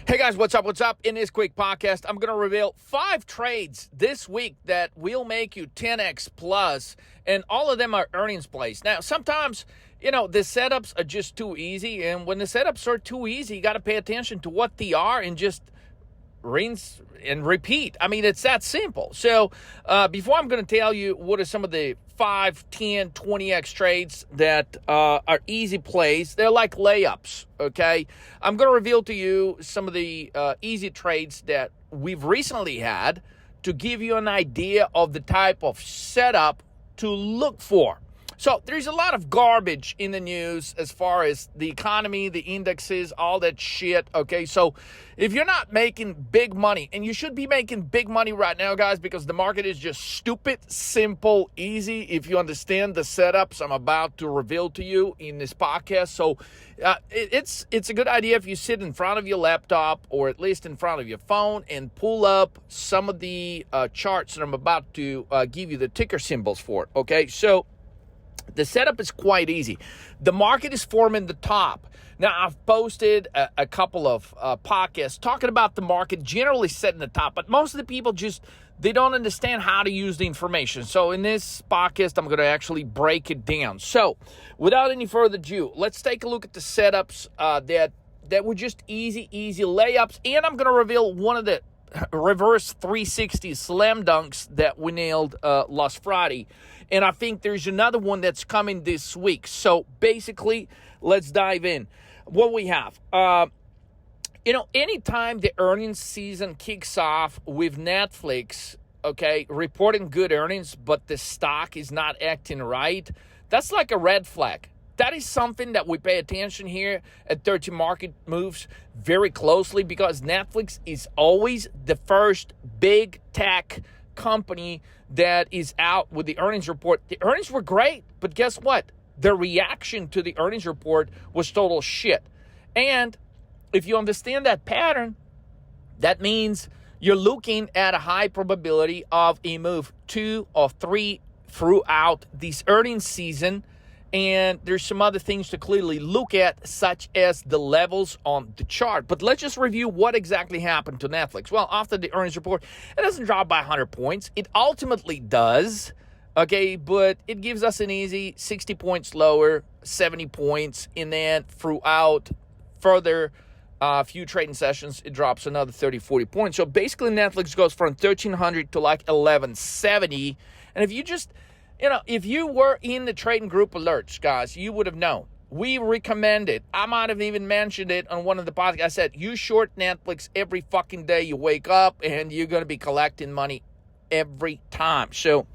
Hey guys, what's up? What's up? In this quick podcast, I'm going to reveal 5 trades this week that will make you 10x plus, and all of them are earnings plays. Now, sometimes, the setups are just too easy, and when the setups are too easy, you got to pay attention to what they are and just rinse and repeat. I mean, it's that simple. So before I'm going to tell you what are some of the 5, 10, 20x trades that are easy plays, they're like layups, okay? I'm going to reveal to you some of the easy trades that we've recently had to give you an idea of the type of setup to look for. So there's a lot of garbage in the news as far as the economy, the indexes, all that shit, okay? So if you're not making big money, and you should be making big money right now, guys, because the market is just stupid, simple, easy, if you understand the setups I'm about to reveal to you in this podcast. So it's a good idea if you sit in front of your laptop or at least in front of your phone and pull up some of the charts that I'm about to give you the ticker symbols for, okay? So the setup is quite easy. The market is forming the top. Now, I've posted a couple of podcasts talking about the market generally setting the top, but most of the people they don't understand how to use the information. So in this podcast, I'm going to actually break it down. So without any further ado, let's take a look at the setups that were just easy layups. And I'm going to reveal one of the reverse 360 slam dunks that we nailed last Friday. And I think there's another one that's coming this week. So basically, let's dive in. What we have, anytime the earnings season kicks off with Netflix, okay, reporting good earnings, but the stock is not acting right, that's like a red flag. That is something that we pay attention here at 13 Market Moves very closely, because Netflix is always the first big tech company that is out with the earnings report. The earnings were great, but guess what? The reaction to the earnings report was total shit. And if you understand that pattern, that means you're looking at a high probability of a move 2 or 3 throughout this earnings season. And there's some other things to clearly look at, such as the levels on the chart. But let's just review what exactly happened to Netflix. Well, after the earnings report, it doesn't drop by 100 points. It ultimately does, okay? But it gives us an easy 60 points lower, 70 points. And then throughout further few trading sessions, it drops another 30, 40 points. So basically, Netflix goes from 1,300 to like 1,170. And if you just... if you were in the trading group alerts, guys, you would have known. We recommended, I might have even mentioned it on one of the podcasts. I said, you short Netflix every fucking day you wake up, and you're going to be collecting money every time. So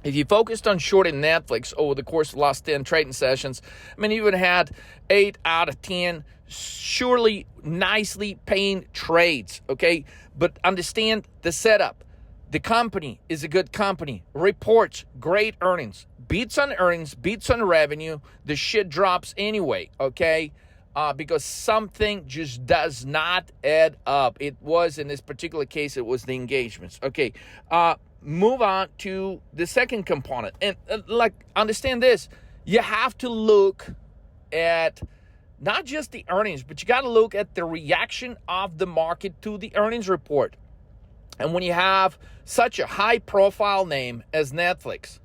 if you focused on shorting Netflix over the course of the last 10 trading sessions, I mean, you would have had 8 out of 10 surely nicely paying trades, okay? But understand the setup. The company is a good company, reports great earnings, beats on revenue, the shit drops anyway, okay? Because something just does not add up. It was, in this particular case, it was the engagements. Okay, move on to the second component. And understand this, you have to look at not just the earnings, but you got to look at the reaction of the market to the earnings report. And when you have such a high-profile name as Netflix,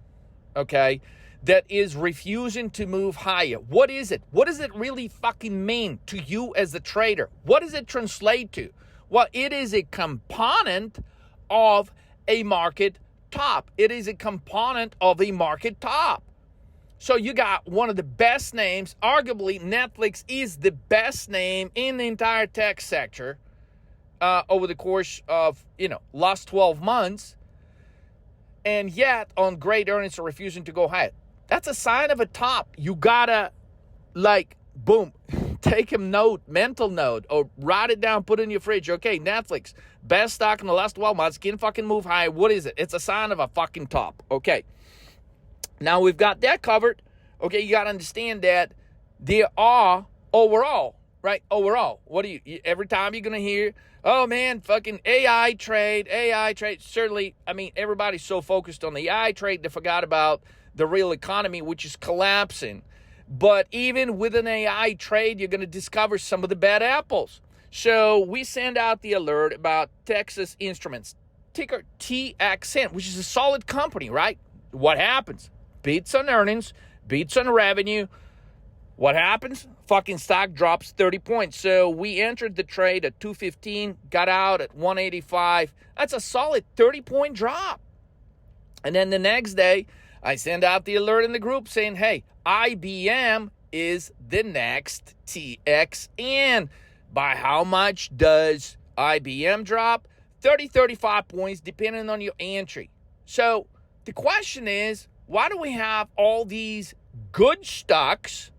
okay, that is refusing to move higher, what is it? What does it really fucking mean to you as a trader? What does it translate to? Well, it is a component of a market top. It is a component of a market top. So you got one of the best names. Arguably, Netflix is the best name in the entire tech sector. Over the course of, last 12 months, and yet on great earnings are refusing to go higher. That's a sign of a top. You gotta, boom, take a note, mental note, or write it down, put it in your fridge. Okay, Netflix, best stock in the last 12 months, can fucking move higher. What is it? It's a sign of a fucking top. Okay, now we've got that covered. Okay, you gotta understand that there are overall, right? Overall, every time you're going to hear, oh man, fucking AI trade. Certainly, I mean, everybody's so focused on the AI trade, they forgot about the real economy, which is collapsing. But even with an AI trade, you're going to discover some of the bad apples. So we send out the alert about Texas Instruments, ticker TXN, which is a solid company, right? What happens? Beats on earnings, beats on revenue. What happens? Fucking stock drops 30 points. So we entered the trade at 215, got out at 185. That's a solid 30-point drop. And then the next day, I send out the alert in the group saying, hey, IBM is the next TXN. By how much does IBM drop? 30, 35 points, depending on your entry. So the question is, why do we have all these good stocks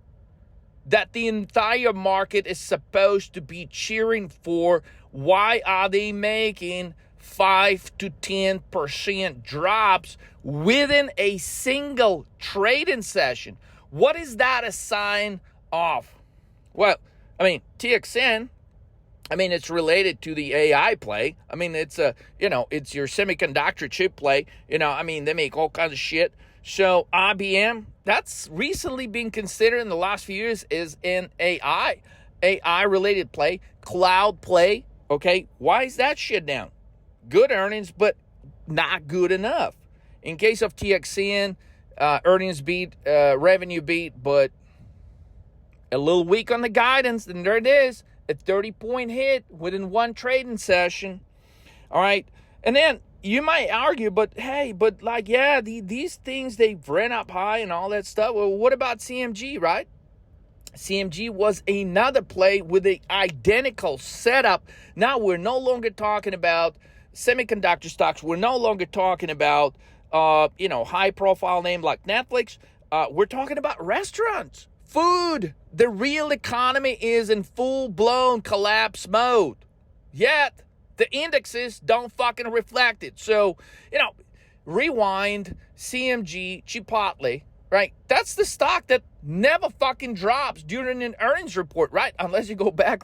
that the entire market is supposed to be cheering for? Why are they making 5 to 10% drops within a single trading session? What is that a sign of? Well, I mean, TXN, it's related to the AI play. It's it's your semiconductor chip play. They make all kinds of shit. So IBM, that's recently been considered in the last few years as an AI-related play, cloud play. Okay, why is that shit down? Good earnings, but not good enough. In case of TXN, earnings beat, revenue beat, but a little weak on the guidance, and there it is, a 30-point hit within one trading session. All right, and then you might argue, these things, they've ran up high and all that stuff. Well, what about CMG, right? CMG was another play with an identical setup. Now we're no longer talking about semiconductor stocks. We're no longer talking about, high-profile name like Netflix. We're talking about restaurants, food. The real economy is in full-blown collapse mode. Yet, the indexes don't fucking reflect it. So, rewind, CMG, Chipotle, right? That's the stock that never fucking drops during an earnings report, right? Unless you go back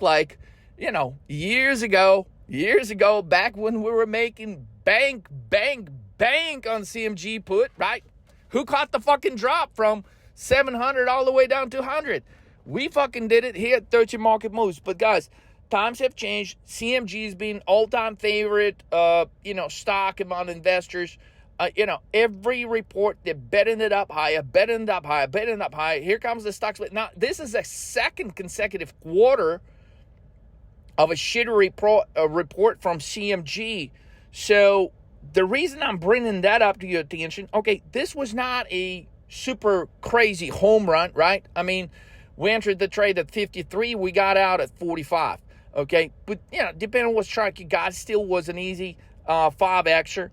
years ago, back when we were making bank on CMG put, right? Who caught the fucking drop from 700 all the way down to 100? We fucking did it here at 13 Market Moves. But guys, times have changed. CMG has been all-time favorite, stock among investors. Every report, they're betting it up higher. Here comes the stock split. Now, this is a second consecutive quarter of a shitty report from CMG. So the reason I'm bringing that up to your attention, okay, this was not a super crazy home run, right? We entered the trade at 53. We got out at 45. Okay, but depending on what strike you got, still was an easy 5 extra.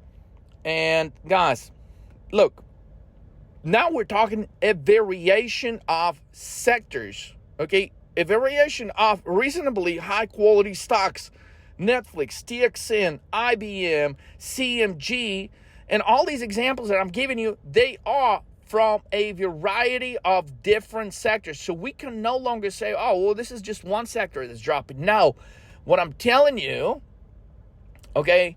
And guys, look, now we're talking a variation of sectors. Okay, a variation of reasonably high quality stocks: Netflix, TXN, IBM, CMG, and all these examples that I'm giving you, they are from a variety of different sectors. So we can no longer say, oh, well, this is just one sector that's dropping. No, what I'm telling you, okay,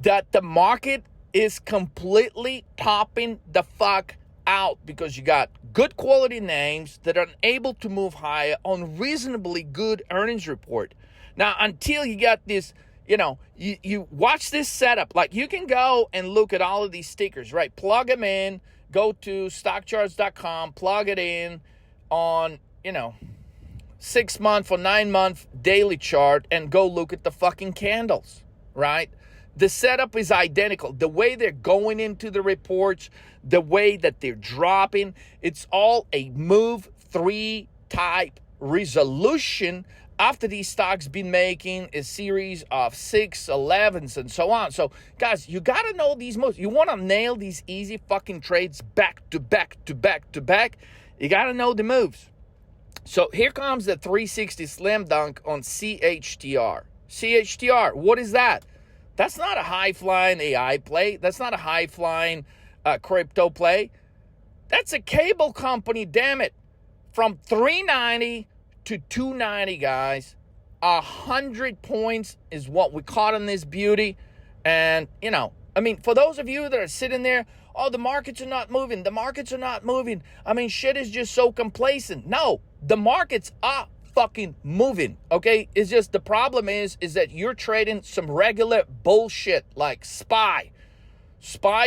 that the market is completely topping the fuck out because you got good quality names that are able to move higher on reasonably good earnings report. Now, until you got this, you watch this setup. Like, you can go and look at all of these stickers, right? Plug them in. Go to stockcharts.com, plug it in on, 6-month or 9-month daily chart and go look at the fucking candles, right? The setup is identical. The way they're going into the reports, the way that they're dropping, it's all a move 3 type resolution after these stocks been making a series of 6, 11s, and so on. So, guys, you got to know these moves. You want to nail these easy fucking trades back to back to back to back. You got to know the moves. So, here comes the 360 slam dunk on CHTR. CHTR, what is that? That's not a high-flying AI play. That's not a high-flying crypto play. That's a cable company, damn it. From 390 to 290, guys. 100 points is what we caught on this beauty. And, for those of you that are sitting there, oh, the markets are not moving. Shit is just so complacent. No, the markets are fucking moving, okay? It's just the problem is that you're trading some regular bullshit like SPY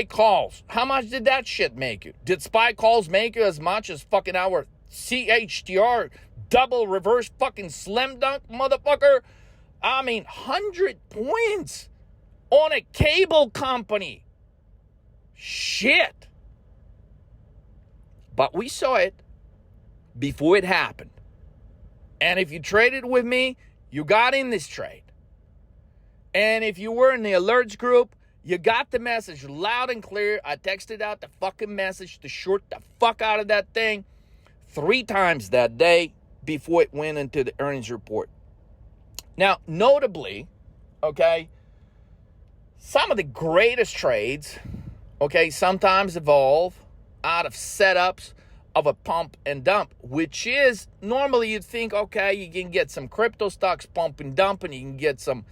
calls. How much did that shit make you? Did SPY calls make you as much as fucking our CHTR double reverse fucking slam dunk, motherfucker? I mean, 100 points on a cable company. Shit. But we saw it before it happened. And if you traded with me, you got in this trade. And if you were in the alerts group, you got the message loud and clear. I texted out the fucking message to short the fuck out of that thing 3 times that day before it went into the earnings report. Now, notably, okay, some of the greatest trades, okay, sometimes evolve out of setups of a pump and dump, which is normally you'd think, okay, you can get some crypto stocks pump and dump, and you can get some,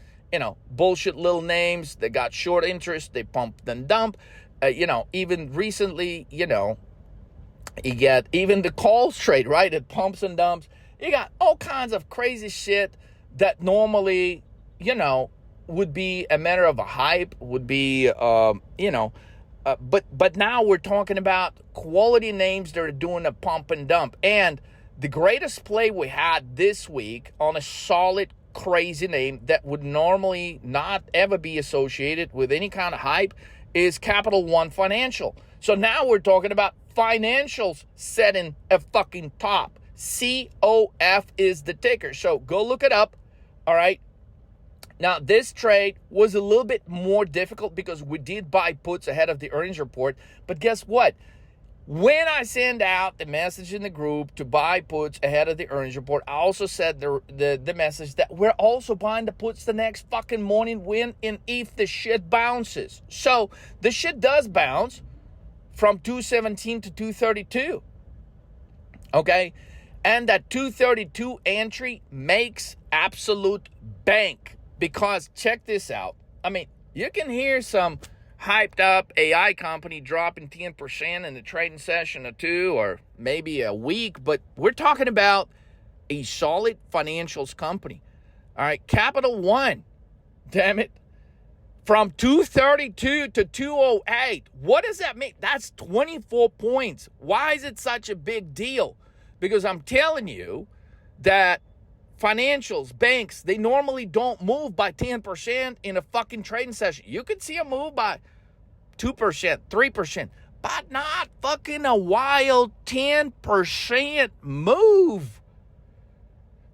bullshit little names that got short interest, they pump and dump. Even recently, you get even the calls trade, right? It pumps and dumps. You got all kinds of crazy shit that normally, would be a matter of a hype, would be, but now we're talking about quality names that are doing a pump and dump. And the greatest play we had this week on a solid, crazy name that would normally not ever be associated with any kind of hype is Capital One Financial. So now we're talking about financials setting a fucking top. COF is the ticker. So go look it up. All right. Now, this trade was a little bit more difficult because we did buy puts ahead of the earnings report. But guess what? When I send out the message in the group to buy puts ahead of the earnings report, I also said the message that we're also buying the puts the next fucking morning when and if the shit bounces. So the shit does bounce from 217 to 232. Okay? And that 232 entry makes absolute bank. Because check this out. I mean, you can hear some hyped up AI company dropping 10% in the trading session or 2 or maybe a week, but we're talking about a solid financials company. All right, Capital One, damn it, from 232 to 208. What does that mean? That's 24 points. Why is it such a big deal? Because I'm telling you that financials, banks, they normally don't move by 10% in a fucking trading session. You could see a move by 2%, 3%, but not fucking a wild 10% move.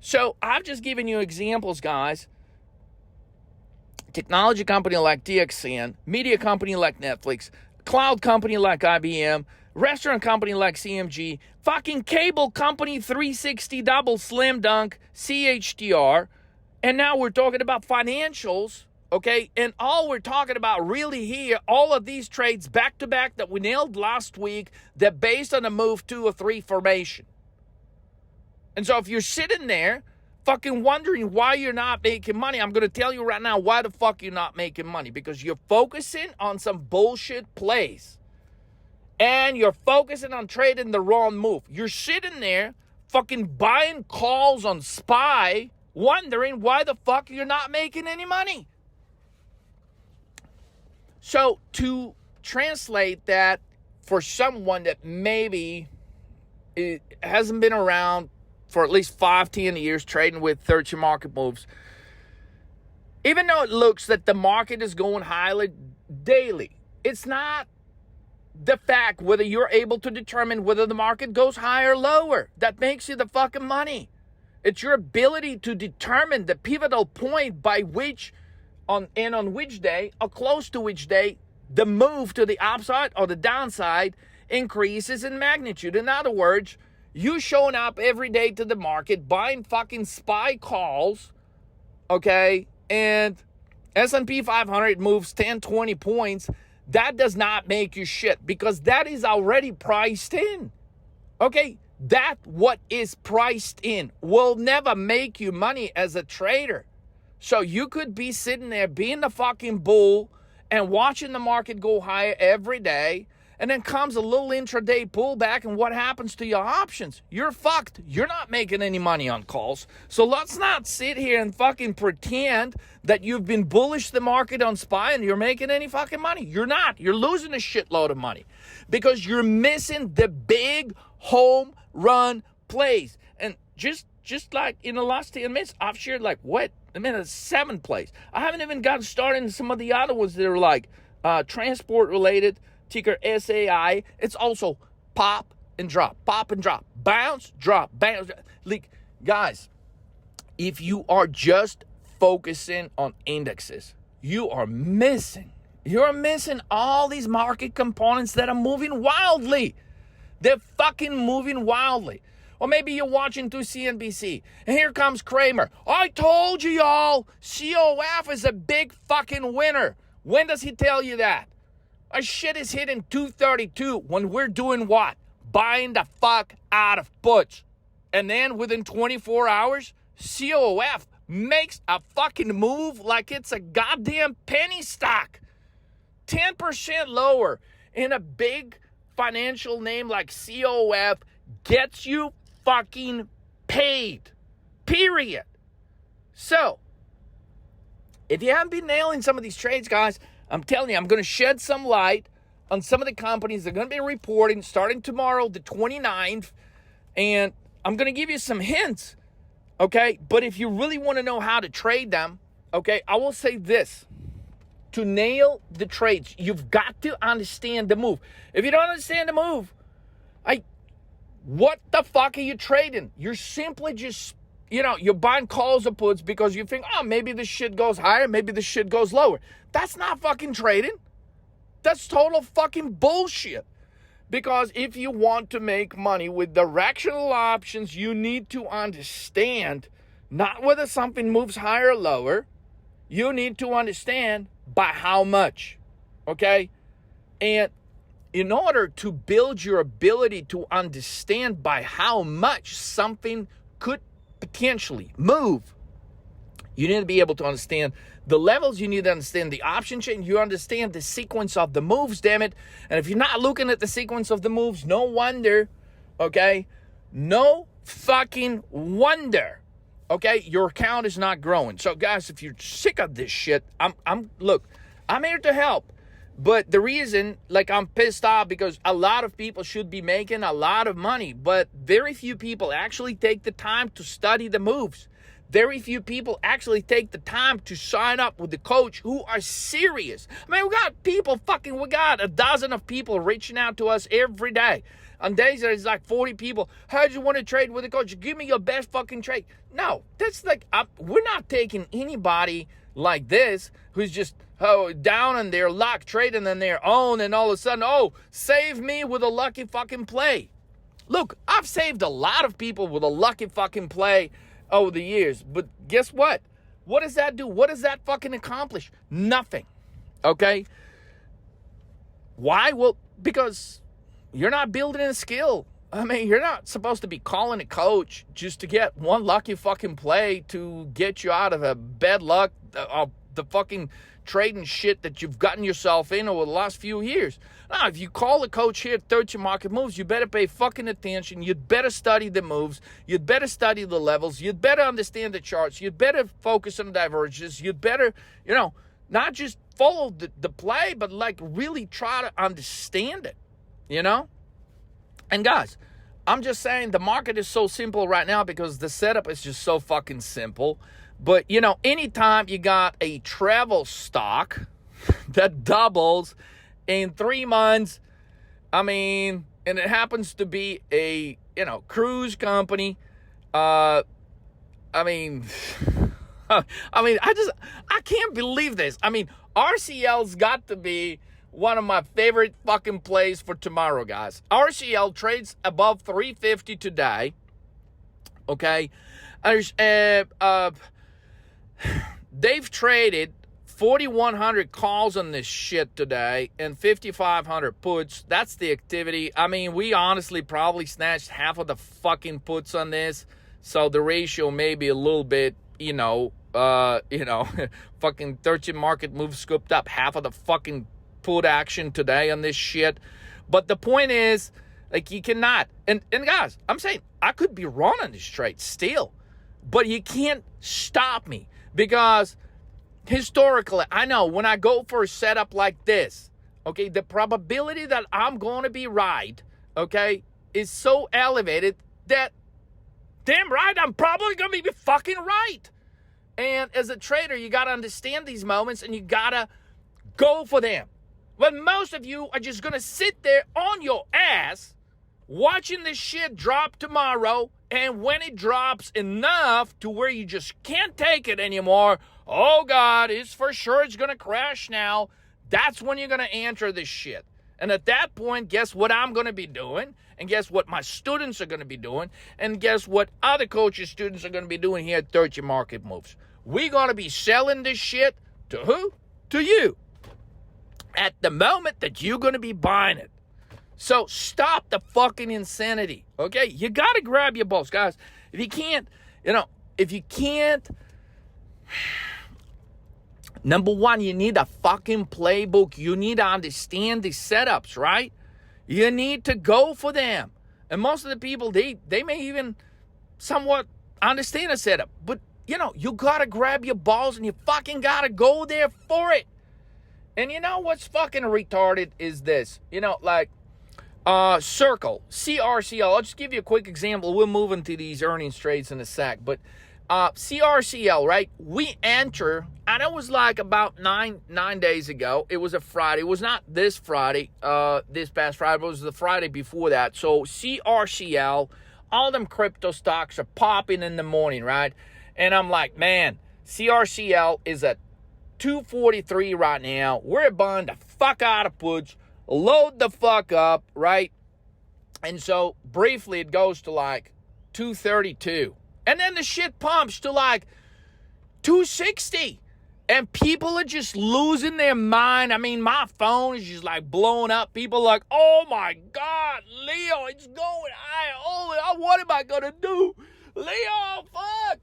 So I've just given you examples, guys. Technology company like DXN, media company like Netflix, cloud company like IBM, restaurant company like CMG, fucking cable company 360 double slam dunk, CHTR, and now we're talking about financials, okay? And all we're talking about really here, all of these trades back to back that we nailed last week, they're based on a move 2 or 3 formation. And so if you're sitting there fucking wondering why you're not making money, I'm going to tell you right now why the fuck you're not making money. Because you're focusing on some bullshit plays. And you're focusing on trading the wrong move. You're sitting there fucking buying calls on SPY, wondering why the fuck you're not making any money. So to translate that for someone that maybe it hasn't been around for at least 5-10 years trading with 30 market moves, even though it looks that the market is going higher daily, it's not the fact whether you're able to determine whether the market goes higher or lower that makes you the fucking money. It's your ability to determine the pivotal point by which on which day or close to which day the move to the upside or the downside increases in magnitude. In other words, you showing up every day to the market buying fucking SPY calls, okay, and S&P 500 moves 10, 20 points. That does not make you shit because that is already priced in. Okay? That what is priced in will never make you money as a trader. So you could be sitting there being the fucking bull and watching the market go higher every day and then comes a little intraday pullback, and what happens to your options? You're fucked. You're not making any money on calls. So let's not sit here and fucking pretend that you've been bullish the market on SPY and you're making any fucking money. You're not. You're losing a shitload of money because you're missing the big home run plays. And just like in the last 10 minutes, I've shared like, what? I mean, it's 7 plays. I haven't even gotten started in some of the other ones that are like transport related, ticker SAI. It's also pop and drop, bounce, drop, bounce. Like, guys, if you are just focusing on indexes, you're missing all these market components that are moving wildly. They're fucking moving wildly. Or maybe you're watching through CNBC, and here comes Kramer. I told you, y'all, COF is a big fucking winner. When does he tell you that? Our shit is hitting 232 when we're doing what? Buying the fuck out of puts. And then within 24 hours, COF makes a fucking move like it's a goddamn penny stock. 10% lower in a big financial name like COF gets you fucking paid. Period. So, if you haven't been nailing some of these trades, guys, I'm telling you, I'm going to shed some light on some of the companies that are going to be reporting starting tomorrow, the 29th, and I'm going to give you some hints, okay? But if you really want to know how to trade them, okay, I will say this. To nail the trades, you've got to understand the move. If you don't understand the move, what the fuck are you trading? You're simply just, you're buying calls or puts because you think, oh, maybe this shit goes higher, maybe this shit goes lower. That's not fucking trading. That's total fucking bullshit. Because if you want to make money with directional options, you need to understand not whether something moves higher or lower. You need to understand by how much, okay? And in order to build your ability to understand by how much something could potentially move, you need to be able to understand the levels. You need to understand the option chain. You understand the sequence of the moves, damn it. And if you're not looking at the sequence of the moves, no wonder, okay? No fucking wonder, okay? Your account is not growing. So, guys, if you're sick of this shit, look, I'm here to help. But the reason, I'm pissed off because a lot of people should be making a lot of money, but very few people actually take the time to study the moves. Very few people actually take the time to sign up with the coach who are serious. I mean, we got a dozen of people reaching out to us every day. On days there's like 40 people. How do you want to trade with a coach? Give me your best fucking trade. No, that's we're not taking anybody like this who's just down in their luck, trading on their own, and all of a sudden, save me with a lucky fucking play. Look, I've saved a lot of people with a lucky fucking play over the years, but guess what? What does that do? What does that fucking accomplish? Nothing. Okay? Why? Well, because you're not building a skill. I mean, you're not supposed to be calling a coach just to get one lucky fucking play to get you out of a bad luck of the fucking trading shit that you've gotten yourself in over the last few years. Now, if you call a coach here at 30 Market Moves, you better pay fucking attention. You'd better study the moves. You'd better study the levels. You'd better understand the charts. You'd better focus on divergences. You'd better, not just follow the play, but really try to understand it, And guys, I'm just saying the market is so simple right now because the setup is just so fucking simple. But, anytime you got a travel stock that doubles in 3 months, and it happens to be a, cruise company, I can't believe this. RCL's got to be one of my favorite fucking plays for tomorrow, guys. RCL trades above 350 today, okay? They've traded 4,100 calls on this shit today and 5,500 puts. That's the activity. We honestly probably snatched half of the fucking puts on this. So the ratio may be a little bit, fucking 13 market moves scooped up half of the fucking put action today on this shit. But the point is, like, you cannot. And guys, I'm saying I could be wrong on this trade still, but you can't stop me because historically, I know when I go for a setup like this, okay, the probability that I'm going to be right, okay, is so elevated that damn right, I'm probably going to be fucking right. And as a trader, you got to understand these moments and you got to go for them. But most of you are just going to sit there on your ass watching this shit drop tomorrow. And when it drops enough to where you just can't take it anymore, oh God, it's for sure it's going to crash now. That's when you're going to enter this shit. And at that point, guess what I'm going to be doing? And guess what my students are going to be doing? And guess what other coaches' students are going to be doing here at 30 Market Moves? We're going to be selling this shit to who? To you. At the moment that you're going to be buying it. So stop the fucking insanity, okay? You got to grab your balls, guys. If you can't, number one, you need a fucking playbook. You need to understand the setups, right? You need to go for them. And most of the people, they may even somewhat understand a setup. But, you got to grab your balls and you fucking got to go there for it. And you know what's fucking retarded is this. Circle, CRCL. I'll just give you a quick example. We'll move into these earnings trades in a sec. But CRCL, right? We enter, and it was like about nine days ago. It was a Friday. It was not this Friday, this past Friday. It was the Friday before that. So CRCL, all them crypto stocks are popping in the morning, right? And I'm like, man, CRCL is at 243 right now. We're buying the fuck out of puts. Load the fuck up, right? And so briefly it goes to like 232. And then the shit pumps to like 260. And people are just losing their mind. I mean, my phone is just like blowing up. People are like, oh my God, Leo, it's going high. Oh, what am I going to do? Leo, fuck.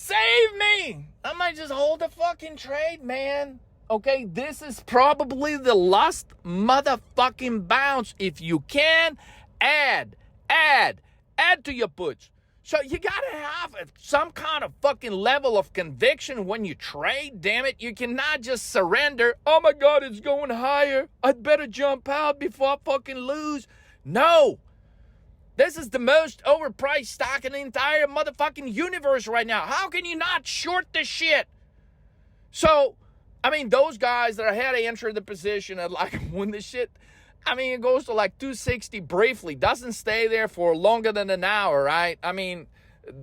Save me. I might just hold the fucking trade, man. Okay, this is probably the last motherfucking bounce. If you can, add to your puts. So you gotta have some kind of fucking level of conviction when you trade, damn it. You cannot just surrender. Oh my God, it's going higher. I'd better jump out before I fucking lose. No. This is the most overpriced stock in the entire motherfucking universe right now. How can you not short this shit? So, I mean, those guys that had to enter the position at like when the shit, I mean, it goes to like 260 briefly, doesn't stay there for longer than an hour, right? I mean,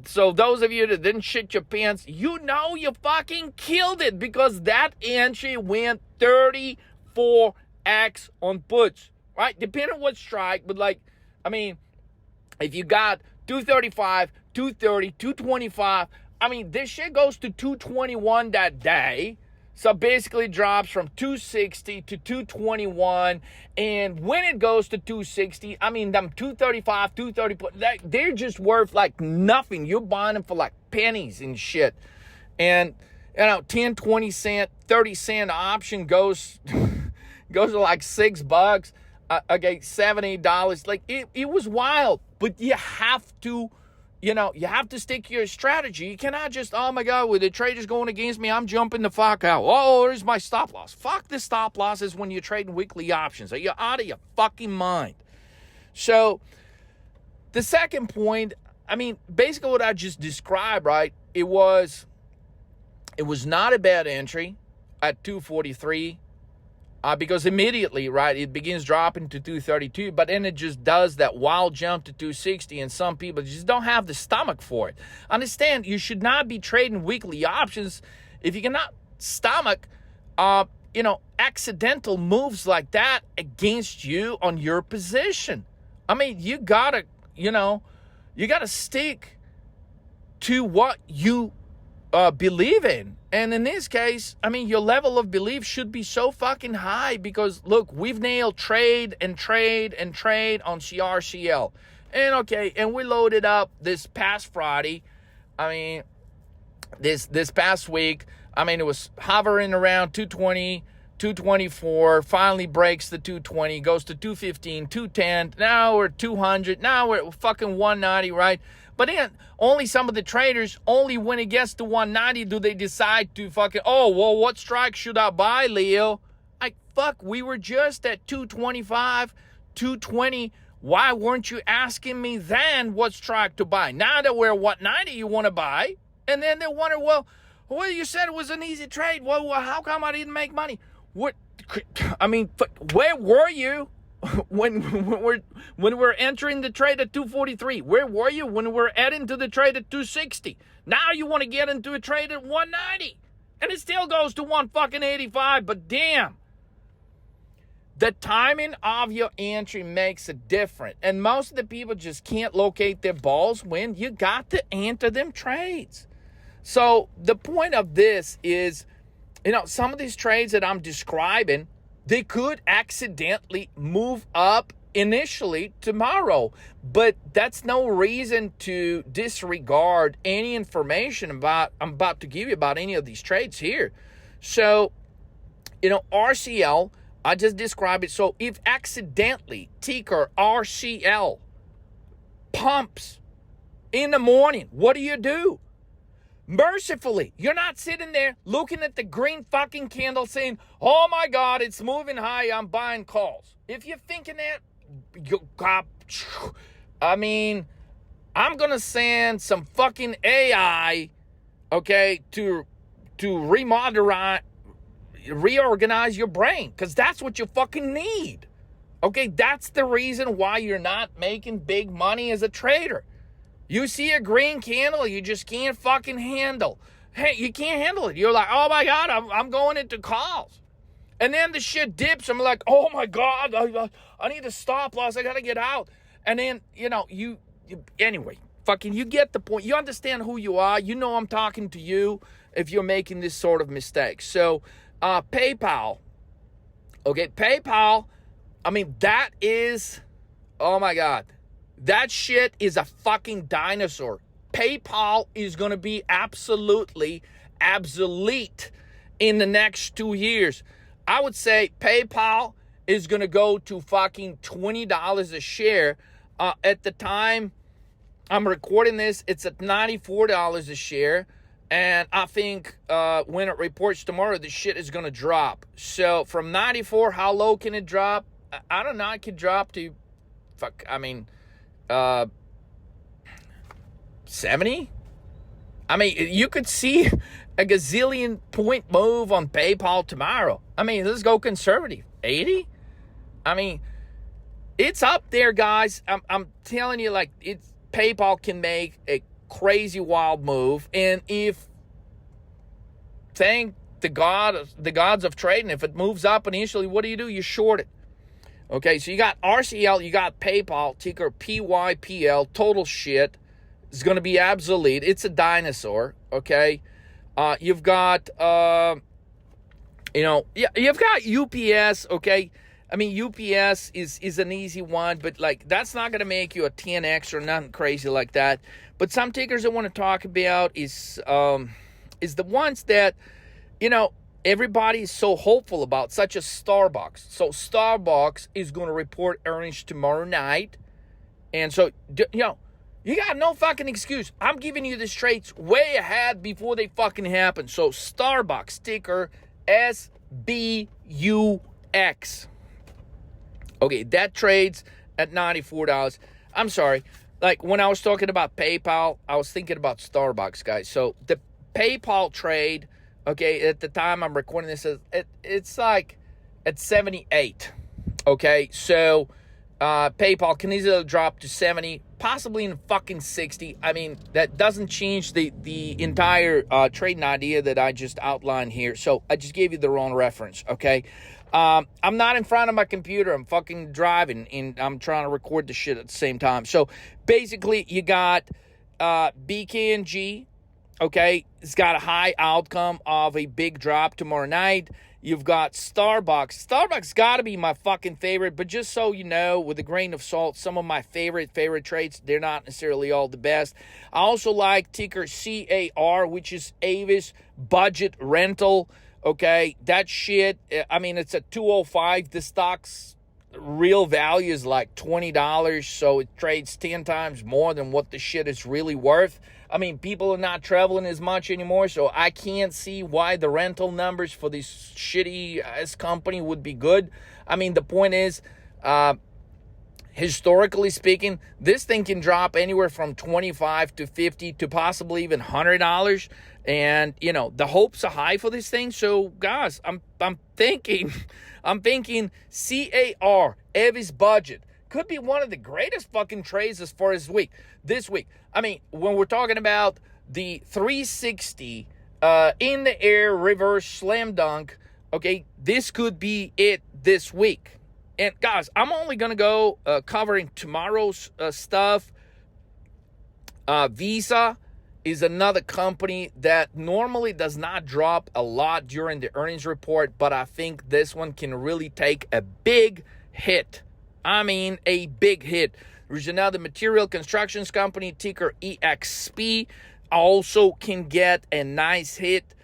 so those of you that didn't shit your pants, you fucking killed it because that entry went 34x on puts, right? Depending on what strike, but like, I mean, if you got 235, 230, 225, I mean, this shit goes to 221 that day. So basically it drops from 260 to 221. And when it goes to 260, I mean, them 235, 230, they're just worth like nothing. You're buying them for like pennies and shit. And, 10, 20 cent, 30 cent option goes to like $6. Okay, $70. Like, it was wild. But you have to, you have to stick to your strategy. You cannot just, oh my God, with the traders going against me, I'm jumping the fuck out. Oh, there's my stop loss. Fuck the stop losses when you're trading weekly options. Are you out of your fucking mind? So, the second point, I mean, basically what I just described, right? It was not a bad entry at 243. Because immediately, right, it begins dropping to 232, but then it just does that wild jump to 260, and some people just don't have the stomach for it. Understand, you should not be trading weekly options if you cannot stomach, accidental moves like that against you on your position. I mean, you gotta stick to what you believe in. And in this case, I mean, your level of belief should be so fucking high because, look, we've nailed trade on CRCL. And we loaded up this past Friday. I mean, this past week, I mean, it was hovering around 220, 224, finally breaks the 220, goes to 215, 210, now we're 200, now we're fucking 190, right? But then only some of the traders, only when it gets to 190 do they decide to fucking, oh, well, what strike should I buy, Leo? Like, fuck, we were just at 225, 220. Why weren't you asking me then what strike to buy? Now that we're at 190, you want to buy? And then they wonder, well, you said it was an easy trade. Well, how come I didn't make money? What? I mean, where were you when we're entering the trade at 243? Where were you when we're adding to the trade at 260? Now you want to get into a trade at 190, and it still goes to 185. But damn, the timing of your entry makes a difference, and most of the people just can't locate their balls when you got to enter them trades. So the point of this is, some of these trades that I'm describing, they could accidentally move up initially tomorrow, but that's no reason to disregard any information I'm about to give you about any of these trades here. So, RCL, I just described it. So if accidentally ticker RCL pumps in the morning, what do? Mercifully, you're not sitting there looking at the green fucking candle saying, oh my God, it's moving high, I'm buying calls. If you're thinking that, I'm going to send some fucking AI, okay, to reorganize your brain, because that's what you fucking need. Okay, that's the reason why you're not making big money as a trader. You see a green candle, you just can't fucking handle. Hey, you can't handle it. You're like, oh my God, I'm going into calls. And then the shit dips. I'm like, oh my God, I need a stop loss. I got to get out. And then, anyway, fucking, you get the point. You understand who you are. You know I'm talking to you if you're making this sort of mistake. So, PayPal. Okay, PayPal, that is, oh my God. That shit is a fucking dinosaur. PayPal is going to be absolutely obsolete in the next 2 years. I would say PayPal is going to go to fucking $20 a share. At the time I'm recording this, it's at $94 a share. And I think when it reports tomorrow, the shit is going to drop. So from 94, how low can it drop? I don't know. It could drop to, 70? You could see a gazillion point move on PayPal tomorrow. Let's go conservative. 80? It's up there, guys. I'm telling you, PayPal can make a crazy wild move. And if, thank the gods of trading, if it moves up initially, what do? You short it. Okay, so you got RCL, you got PayPal, ticker PYPL, total shit. It's going to be obsolete. It's a dinosaur, okay? You've got, you've got UPS, okay? UPS is an easy one, but, that's not going to make you a 10X or nothing crazy like that. But some tickers I want to talk about is the ones that, everybody is so hopeful about, such as Starbucks. So Starbucks is going to report earnings tomorrow night. And so, you got no fucking excuse. I'm giving you the trades way ahead before they fucking happen. So Starbucks, ticker SBUX. Okay, that trades at $94. I'm sorry. When I was talking about PayPal, I was thinking about Starbucks, guys. So the PayPal trade, okay, at the time I'm recording this, it's at 78. Okay, so PayPal can easily drop to 70, possibly in fucking 60. That doesn't change the entire trading idea that I just outlined here. So I just gave you the wrong reference, okay? I'm not in front of my computer. I'm fucking driving, and I'm trying to record the shit at the same time. So basically, you got BKNG. Okay, it's got a high outcome of a big drop tomorrow night. You've got Starbucks. Starbucks got to be my fucking favorite, but just so you know, with a grain of salt, some of my favorite trades, they're not necessarily all the best. I also like ticker CAR, which is Avis Budget Rental. Okay, that shit, I mean, it's at 205. The stock's real value is like $20, so it trades 10 times more than what the shit is really worth. I mean, people are not traveling as much anymore, so I can't see why the rental numbers for this shitty ass company would be good. I mean, the point is, historically speaking, this thing can drop anywhere from 25 to 50 to possibly even $100. And, you know, the hopes are high for this thing. So, guys, I'm thinking CAR, Evy's budget, could be one of the greatest fucking trades as far as this week. I mean, when we're talking about the 360 in the air reverse slam dunk, okay, this could be it this week. And guys, I'm only going to go covering tomorrow's stuff. Visa is another company that normally does not drop a lot during the earnings report, but I think this one can really take a big hit. I mean, a big hit. There's another material constructions company, ticker EXP, also can get a nice hit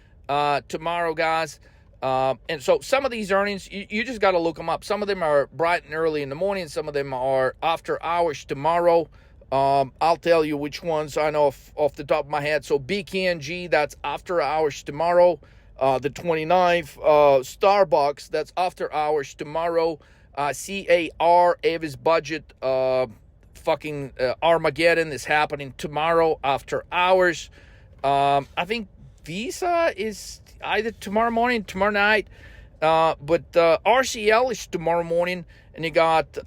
tomorrow, guys. And so some of these earnings, you just got to look them up. Some of them are bright and early in the morning. Some of them are after hours tomorrow. I'll tell you which ones I know off the top of my head. So BKNG, that's after hours tomorrow. The 29th, Starbucks, that's after hours tomorrow. CAR, Evy's budget, fucking Armageddon is happening tomorrow after hours. I think Visa is either tomorrow morning, tomorrow night, but RCL is tomorrow morning, and you got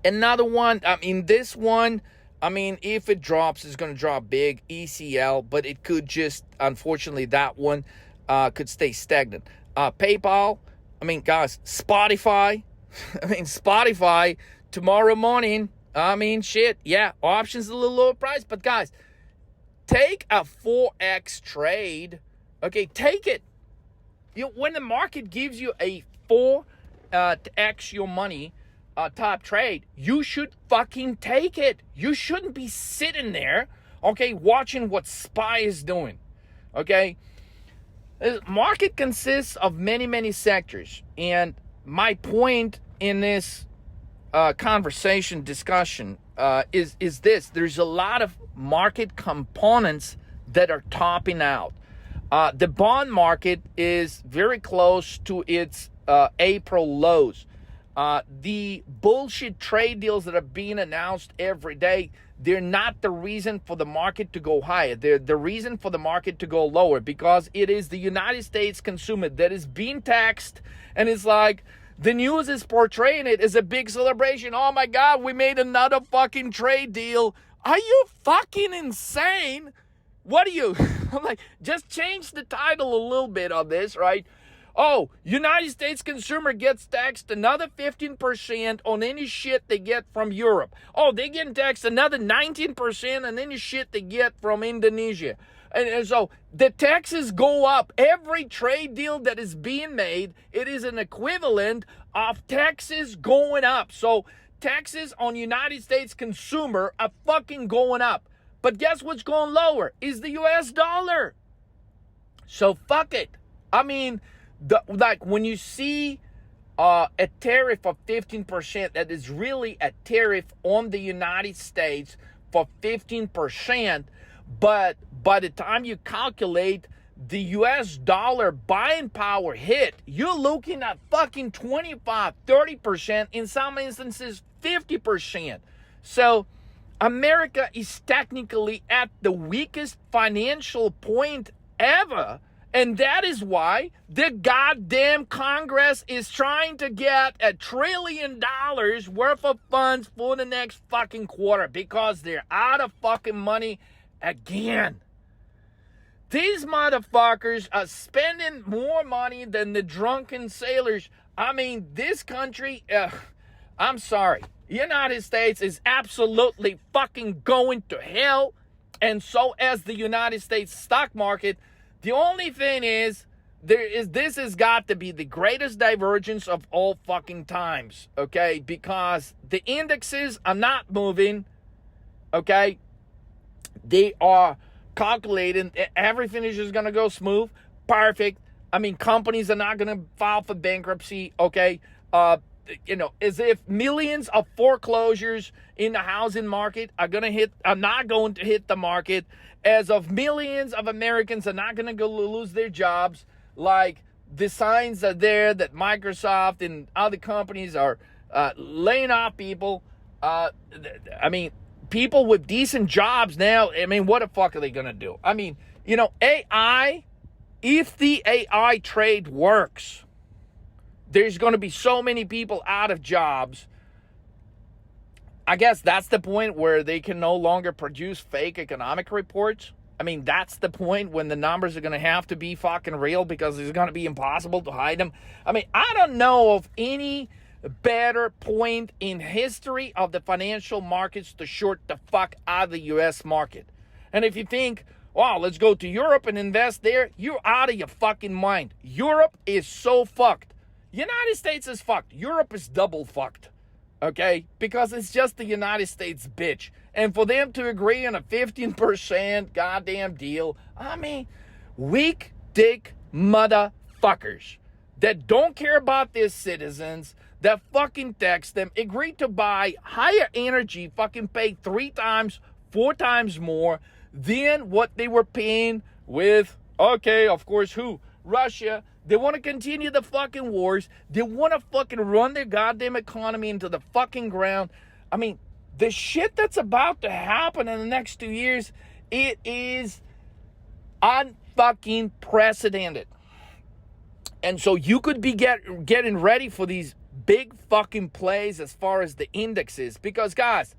another one. I mean, this one, I mean, if it drops, it's going to drop big, ECL, but it could just, unfortunately, that one could stay stagnant. PayPal, I mean, guys, Spotify, Spotify, tomorrow morning, I mean, shit, yeah, options a little lower price, but guys, take a 4x trade. Okay, take it. When the market gives you a 4x your money top trade, you should fucking take it. You shouldn't be sitting there, okay, watching what SPY is doing. Okay, the market consists of many, many sectors, and my point in this discussion is this: there's a lot of market components that are topping out. The bond market is very close to its April lows. The bullshit trade deals that are being announced every day, they're not the reason for the market to go higher. They're the reason for the market to go lower, because it is the United States consumer that is being taxed, and it's like the news is portraying it as a big celebration. Oh my God, we made another fucking trade deal. Are you fucking insane? What are you? I'm like, just change the title a little bit on this, right? Oh, United States consumer gets taxed another 15% on any shit they get from Europe. Oh, they get taxed another 19% on any shit they get from Indonesia. And so the taxes go up. Every trade deal that is being made, it is an equivalent of taxes going up. So taxes on United States consumer are fucking going up. But guess what's going lower? Is the US dollar. So fuck it. I mean, like when you see a tariff of 15%, that is really a tariff on the United States for 15%. But by the time you calculate the US dollar buying power hit, you're looking at fucking 25, 30%, in some instances 50%. So America is technically at the weakest financial point ever. And that is why the goddamn Congress is trying to get $1 trillion worth of funds for the next fucking quarter, because they're out of fucking money again. These motherfuckers are spending more money than the drunken sailors. I mean, this country, I'm sorry. The United States is absolutely fucking going to hell. And so as the United States stock market. The only thing is, this has got to be the greatest divergence of all fucking times, okay? Because the indexes are not moving, okay? They are calculating everything is just going to go smooth, perfect. I mean, companies are not going to file for bankruptcy, okay? As if millions of foreclosures in the housing market are not going to hit the market, as of millions of Americans are not going to lose their jobs. Like, the signs are there that Microsoft and other companies are laying off people. I mean, people with decent jobs now, I mean, what the fuck are they going to do? I mean, AI, if the AI trade works, there's going to be so many people out of jobs. I guess that's the point where they can no longer produce fake economic reports. I mean, that's the point when the numbers are going to have to be fucking real, because it's going to be impossible to hide them. I mean, I don't know of any better point in history of the financial markets to short the fuck out of the U.S. market. And if you think, wow, let's go to Europe and invest there, you're out of your fucking mind. Europe is so fucked. United States is fucked. Europe is double fucked. Okay? Because it's just the United States, bitch. And for them to agree on a 15% goddamn deal, I mean, weak dick motherfuckers that don't care about their citizens, that fucking text them, agree to buy higher energy, fucking pay 3 times, 4 times more than what they were paying with, okay, of course, who? Russia. They want to continue the fucking wars. They want to fucking run their goddamn economy into the fucking ground. I mean, the shit that's about to happen in the next 2 years, it is unfucking precedented. And so you could be getting ready for these big fucking plays as far as the indexes. Because, guys,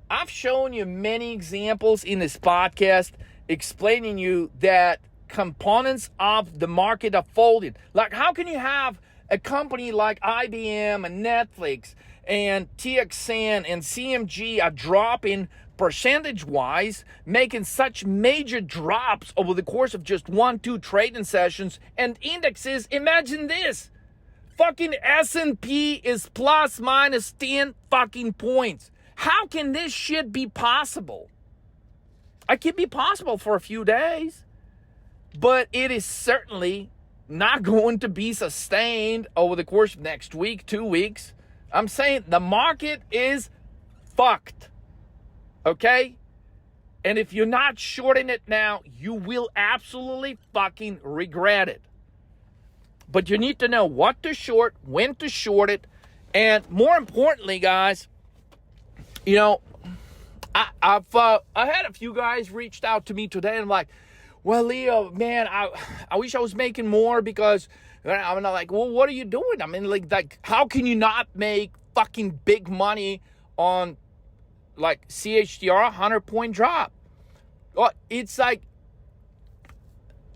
I've shown you many examples in this podcast explaining you that components of the market are folding. Like, how can you have a company like IBM and Netflix and TXN and CMG are dropping percentage-wise, making such major drops over the course of just 1-2 trading sessions, and indexes, imagine this, fucking S&P is plus minus 10 fucking points. How can this shit be possible? It can be possible for a few days, but it is certainly not going to be sustained over the course of next week, 2 weeks. I'm saying the market is fucked, okay? And if you're not shorting it now, you will absolutely fucking regret it. But you need to know what to short, when to short it, and more importantly, guys, I had a few guys reached out to me today, and I'm like, well, Leo, man, I wish I was making more, because I'm not like, well, what are you doing? I mean, like, how can you not make fucking big money on, like, CHDR 100-point drop? Well, it's like,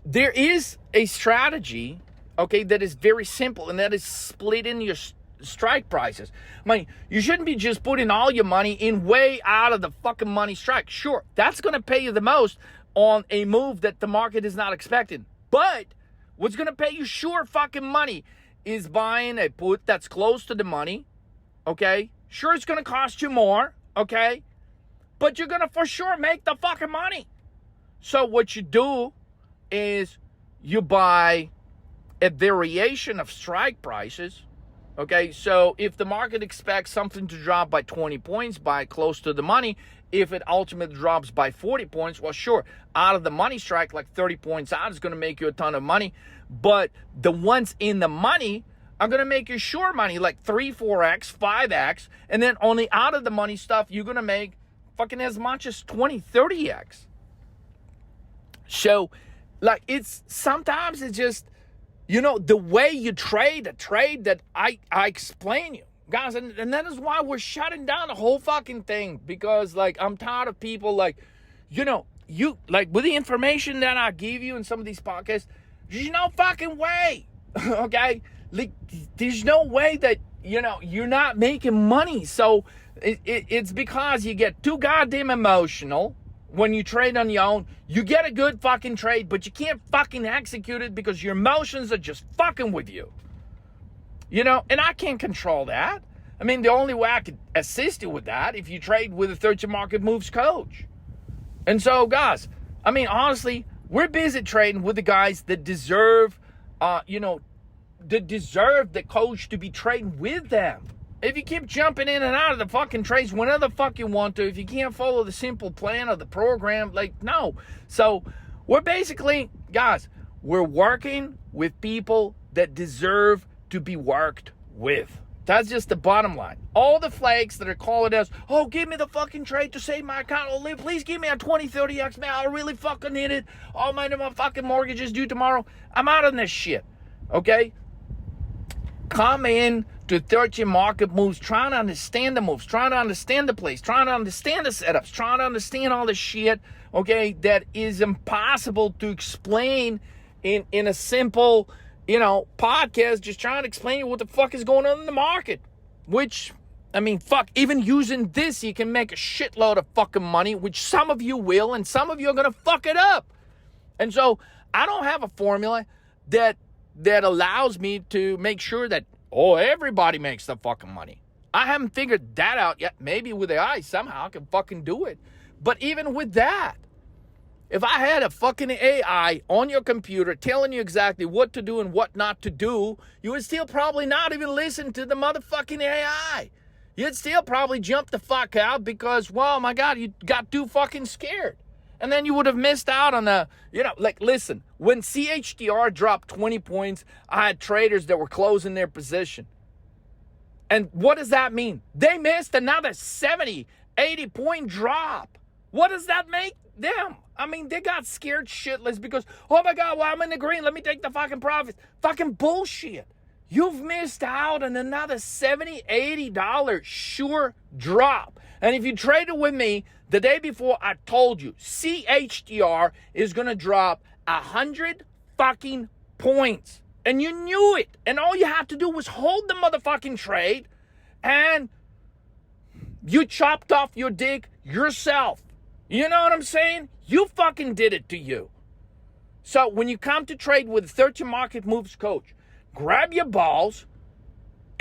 there is a strategy, okay, that is very simple, and that is splitting your strike prices. I mean, you shouldn't be just putting all your money in way out of the fucking money strike. Sure, that's going to pay you the most on a move that the market is not expecting. But what's going to pay you sure fucking money is buying a put that's close to the money, okay? Sure, it's going to cost you more, okay? But you're going to for sure make the fucking money. So what you do is you buy a variation of strike prices, okay? So if the market expects something to drop by 20 points, buy close to the money. If it ultimately drops by 40 points, well, sure, out of the money strike, like 30 points out is going to make you a ton of money. But the ones in the money are going to make you sure money, like 3, 4x, 5x. And then on the out of the money stuff, you're going to make fucking as much as 20, 30x. So, like, sometimes it's just, the way you trade, a trade that I explain you. Guys, and that is why we're shutting down the whole fucking thing, because, like, I'm tired of people, like, like, with the information that I give you in some of these podcasts, there's no fucking way, okay? Like, there's no way that, you're not making money. So it's because you get too goddamn emotional when you trade on your own. You get a good fucking trade, but you can't fucking execute it because your emotions are just fucking with you. And I can't control that. I mean, the only way I could assist you with that if you trade with a 30 market moves coach. And so, guys, I mean, honestly, We're busy trading with the guys that deserve, that deserve the coach to be trading with them. If you keep jumping in and out of the fucking trades whenever the fuck you want to, if you can't follow the simple plan of the program, like, no. So we're basically, guys, we're working with people that deserve to be worked with. That's just the bottom line. All the flakes that are calling us, oh, give me the fucking trade to save my account. Oh, please give me a 20, 30x, man. I really fucking need it. Oh, my fucking mortgage is due tomorrow. I'm out on this shit, okay? Come in to 13 market moves, trying to understand the moves, trying to understand the plays, trying to understand the setups, trying to understand all the shit, okay, that is impossible to explain in a simple, podcast, just trying to explain what the fuck is going on in the market. Which, I mean, fuck, even using this, you can make a shitload of fucking money, which some of you will, and some of you are going to fuck it up. And so I don't have a formula that allows me to make sure that, everybody makes the fucking money. I haven't figured that out yet. Maybe with AI somehow I can fucking do it. But even with that, if I had a fucking AI on your computer telling you exactly what to do and what not to do, you would still probably not even listen to the motherfucking AI. You'd still probably jump the fuck out because, well, my God, you got too fucking scared. And then you would have missed out on listen, when CHDR dropped 20 points, I had traders that were closing their position. And what does that mean? They missed another 70, 80 point drop. What does that make them? I mean, they got scared shitless because, oh my God, well, I'm in the green. Let me take the fucking profits. Fucking bullshit. You've missed out on another $70, $80 sure drop. And if you traded with me the day before, I told you CHDR is going to drop 100 fucking points. And you knew it. And all you had to do was hold the motherfucking trade and you chopped off your dick yourself. You know what I'm saying? You fucking did it to you. So when you come to trade with a 13 market moves coach, grab your balls.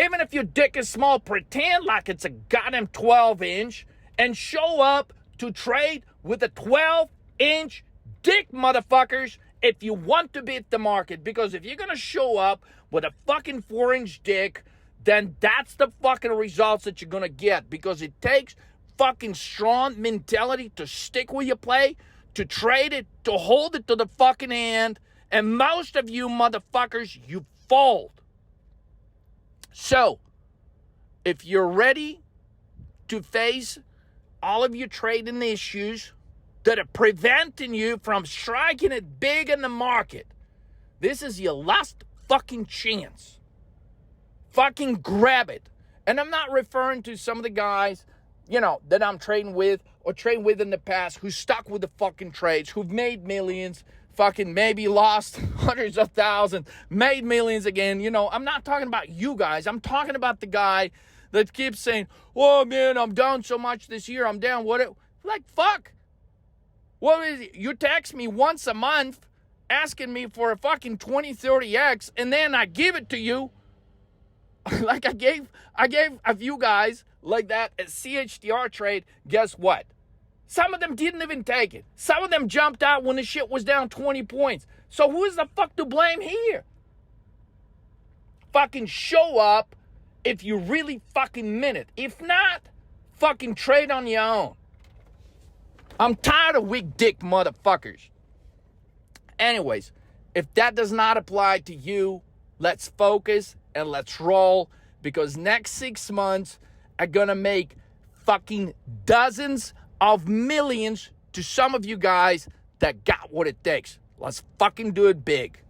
Even if your dick is small, pretend like it's a goddamn 12-inch and show up to trade with a 12-inch dick, motherfuckers, if you want to beat the market. Because if you're going to show up with a fucking 4-inch dick, then that's the fucking results that you're going to get. Because it takes fucking strong mentality to stick with your play, to trade it, to hold it to the fucking hand. And most of you motherfuckers, you fold. So, if you're ready to face all of your trading issues that are preventing you from striking it big in the market, this is your last fucking chance. Fucking grab it. And I'm not referring to some of the guys, that I'm trading with or trading with in the past who stuck with the fucking trades, who've made millions, fucking maybe lost hundreds of thousands, made millions again. I'm not talking about you guys. I'm talking about the guy that keeps saying, oh man, I'm down so much this year. I'm down. Fuck. What is it? You text me once a month asking me for a fucking 20, 30x, and then I give it to you. Like I gave a few guys like that a CHDR trade. Guess what? Some of them didn't even take it. Some of them jumped out when the shit was down 20 points. So who is the fuck to blame here? Fucking show up if you really fucking mean it. If not, fucking trade on your own. I'm tired of weak dick motherfuckers. Anyways, if that does not apply to you, let's focus and let's roll, because next 6 months are gonna make fucking dozens of millions to some of you guys that got what it takes. Let's fucking do it big.